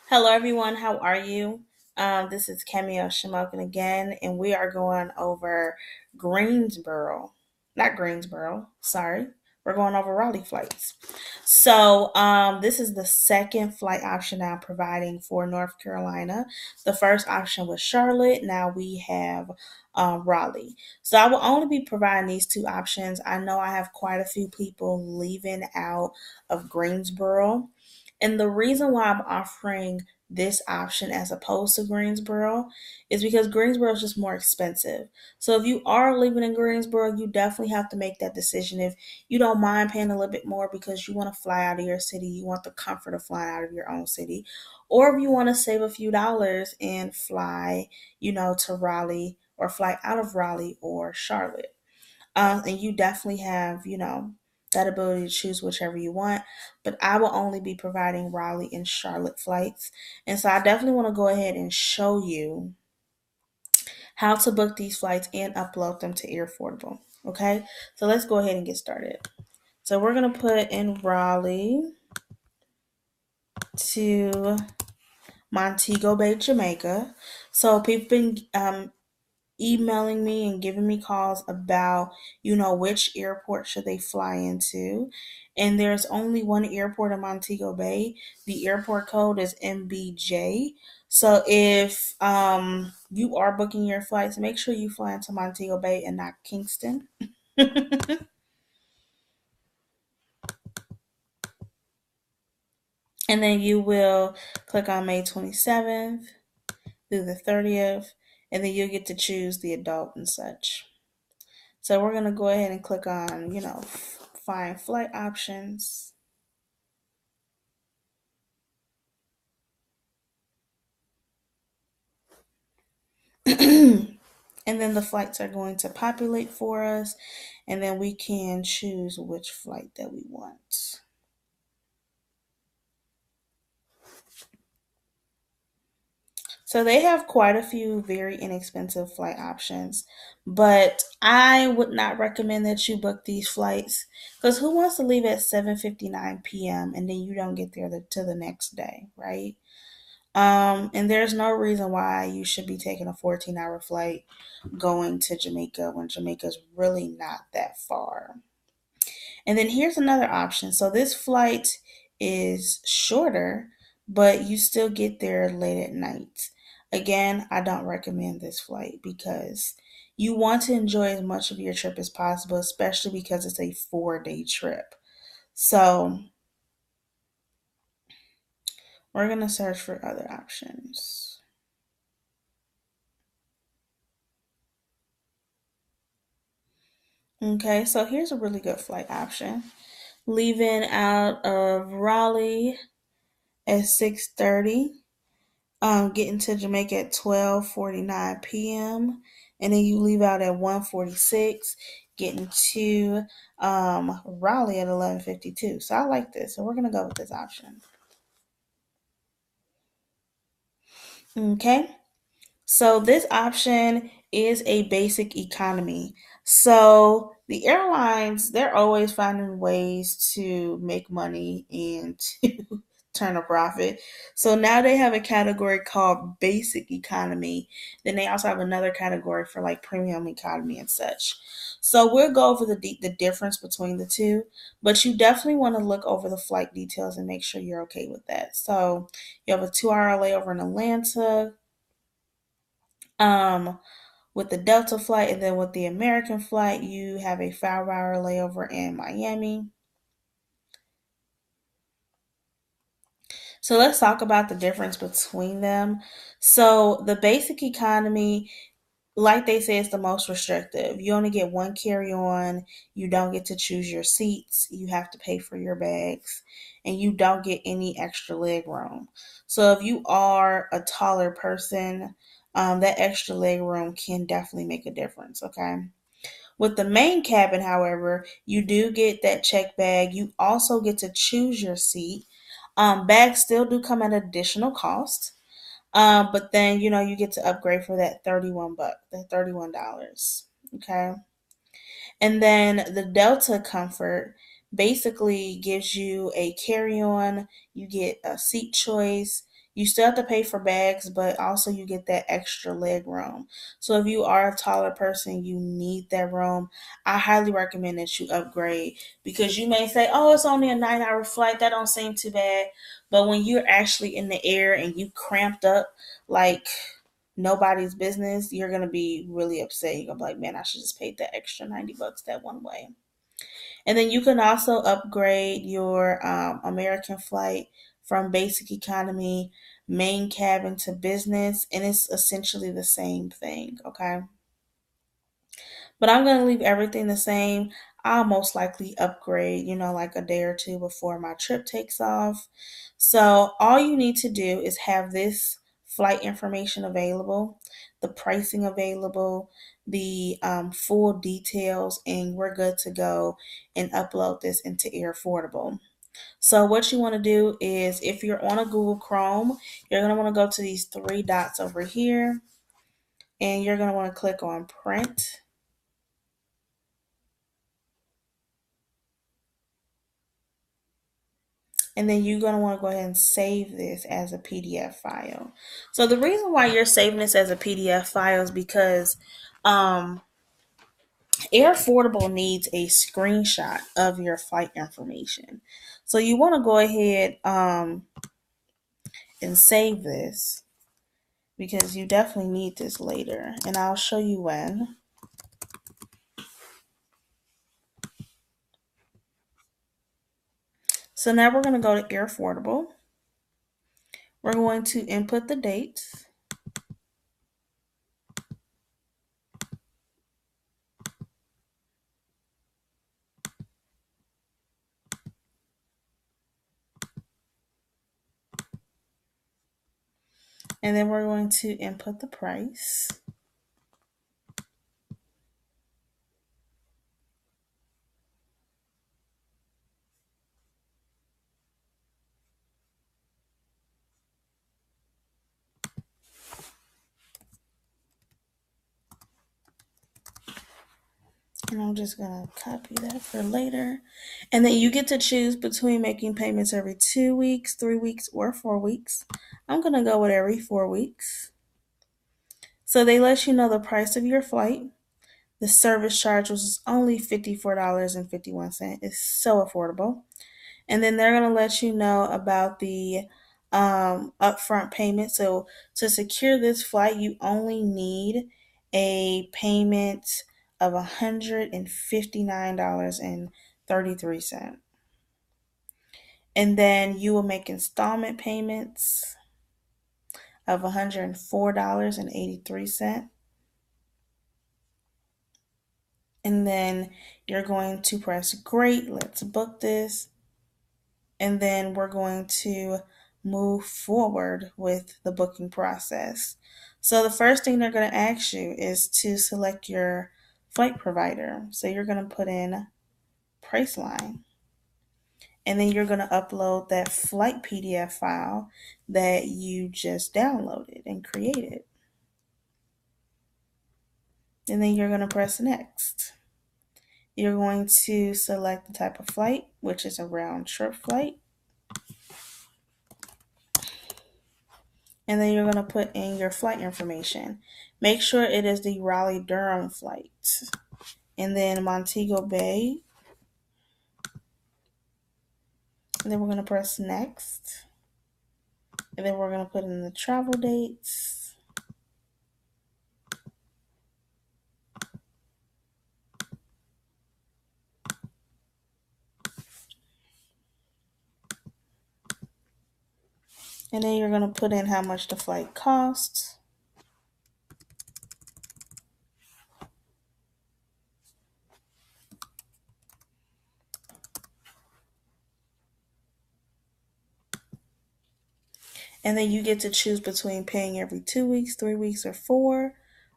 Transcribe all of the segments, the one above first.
Hello, everyone. How are you? This is Camille Shamokin again, and we are going over Greensboro. Not Greensboro, sorry. We're going over Raleigh flights. This is the second flight option I'm providing for North Carolina. The first option was Charlotte. Now we have Raleigh. So I will only be providing these two options. I know I have quite a few people leaving out of Greensboro. And the reason why I'm offering this option as opposed to Greensboro is because Greensboro is just more expensive. So if you are living in Greensboro, you definitely have to make that decision. If you don't mind paying a little bit more because you want to fly out of your city, you want the comfort of flying out of your own city, or if you want to save a few dollars and fly, to Raleigh or fly out of Raleigh or Charlotte. And you definitely have, that ability to choose whichever you want. But I will only be providing Raleigh and Charlotte flights. And so I definitely want to go ahead and show you how to book these flights and upload them to Airfordable. Okay, so let's go ahead and get started. So we're going to put in Raleigh to Montego Bay, Jamaica. So people been emailing me and giving me calls about, which airport should they fly into. And there's only one airport in Montego Bay. The airport code is MBJ. So if you are booking your flights, make sure you fly into Montego Bay and not Kingston. And then you will click on May 27th through the 30th, and then you'll get to choose the adult and such. So we're going to go ahead and click on, find flight options. And then the flights are going to populate for us, and then we can choose which flight that we want. So they have quite a few very inexpensive flight options, but I would not recommend that you book these flights because who wants to leave at 7:59 p.m. and then you don't get there to the next day, right? And there's no reason why you should be taking a 14-hour flight going to Jamaica when Jamaica's really not that far. And then here's another option. So this flight is shorter, but you still get there late at night. Again, I don't recommend this flight because you want to enjoy as much of your trip as possible, especially because it's a 4-day trip. So we're going to search for other options. Okay, so here's a really good flight option. Leaving out of Raleigh at 6:30, getting to Jamaica at 12:49 p.m., and then you leave out at 1:46, getting to Raleigh at 11:52. So I like this, so we're gonna go with this option. Okay. So this option is a basic economy. So the airlines, they're always finding ways to make money and to turn a profit. So now they have a category called basic economy. Then they also have another category for like premium economy and such. So we'll go over the difference between the two, but you definitely want to look over the flight details and make sure you're okay with that. So you have a 2-hour layover in Atlanta, um, with the Delta flight, and then with the American flight, you have a 5-hour layover in Miami. So let's talk about the difference between them. So the basic economy, like they say, is the most restrictive. You only get one carry on. You don't get to choose your seats. You have to pay for your bags, and you don't get any extra leg room. So if you are a taller person, that extra leg room can definitely make a difference. Okay. With the main cabin, however, you do get that check bag. You also get to choose your seat. Bags still do come at additional cost. But then you get to upgrade for that 31 dollars. Okay. And then the Delta Comfort basically gives you a carry-on, you get a seat choice, You still have to pay for bags, but also you get that extra leg room. So if you are a taller person, you need that room. I highly recommend that you upgrade because you may say, "Oh, it's only a 9-hour flight. That don't seem too bad." But when you're actually in the air and you cramped up like nobody's business, you're gonna be really upset. You're gonna be like, "Man, I should just pay that extra $90 that one way." And then you can also upgrade your American flight from basic economy, main cabin to business, and it's essentially the same thing, okay? But I'm going to leave everything the same. I'll most likely upgrade, like a day or two before my trip takes off. So all you need to do is have this flight information available, the pricing available, the full details, and we're good to go and upload this into Air Affordable. So what you want to do is if you're on a Google Chrome, you're going to want to go to these three dots over here and you're going to want to click on print. And then you're going to want to go ahead and save this as a PDF file. So the reason why you're saving this as a PDF file is because Air Affordable needs a screenshot of your flight information. So you want to go ahead and save this because you definitely need this later. And I'll show you when. So now we're going to go to Air Affordable. We're going to input the dates. And then we're going to input the price. And I'm just going to copy that for later. And then you get to choose between making payments every 2 weeks, 3 weeks, or 4 weeks. I'm going to go with every 4 weeks. So they let you know the price of your flight. The service charge was only $54.51. It's so affordable. And then they're going to let you know about the upfront payment. So to secure this flight, you only need a payment of $159.33. And then you will make installment payments of $104.83. And then you're going to press great, let's book this. And then we're going to move forward with the booking process. So the first thing they're going to ask you is to select your flight provider. So you're going to put in Priceline. And then you're going to upload that flight PDF file that you just downloaded and created. And then you're going to press next. You're going to select the type of flight, which is a round trip flight. And then you're going to put in your flight information. Make sure it is the Raleigh Durham flight. And then Montego Bay. And then we're going to press next. And then we're going to put in the travel dates. And then you're going to put in how much the flight costs. And then you get to choose between paying every 2 weeks, 3 weeks, or 4.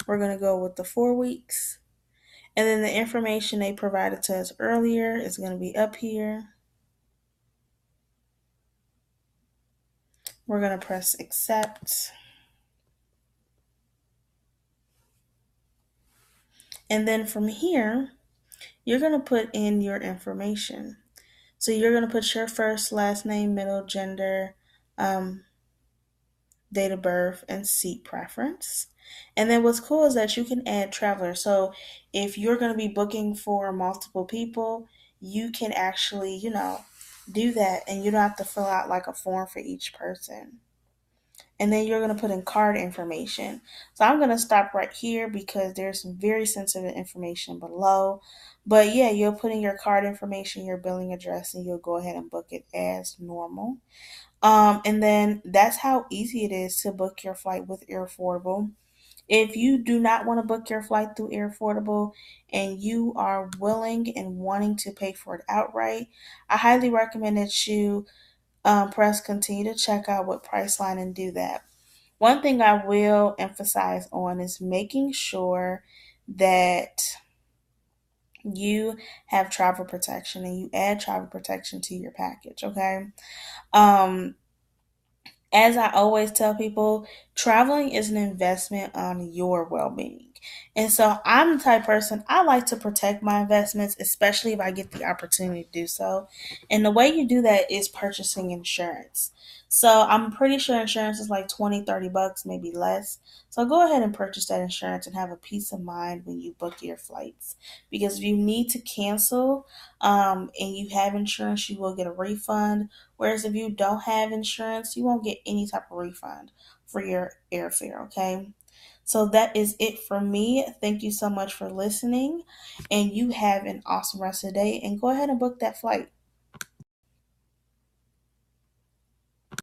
We're going to go with the 4 weeks. And then the information they provided to us earlier is going to be up here. We're going to press accept. And then from here, you're going to put in your information. So you're going to put your first, last name, middle, gender, date of birth, and seat preference. And then what's cool is that you can add travelers. So if you're going to be booking for multiple people, you can actually, do that and you don't have to fill out like a form for each person. And then you're going to put in card information. So I'm going to stop right here because there's some very sensitive information below. But yeah, you'll put in your card information, your billing address, and you'll go ahead and book it as normal. And then that's how easy it is to book your flight with Air Affordable. If you do not want to book your flight through Air Affordable and you are willing and wanting to pay for it outright, I highly recommend that you press continue to check out with Priceline and do that. One thing I will emphasize on is making sure that you have travel protection and you add travel protection to your package, okay? Um, as I always tell people, traveling is an investment on your well being. And so I'm the type of person I like to protect my investments, especially if I get the opportunity to do so. And the way you do that is purchasing insurance. So I'm pretty sure insurance is like 20, 30 bucks, maybe less. So go ahead and purchase that insurance and have a peace of mind when you book your flights. Because if you need to cancel and you have insurance, you will get a refund. Whereas if you don't have insurance, you won't get any type of refund for your airfare, okay? So that is it for me. Thank you so much for listening, and you have an awesome rest of the day. And go ahead and book that flight.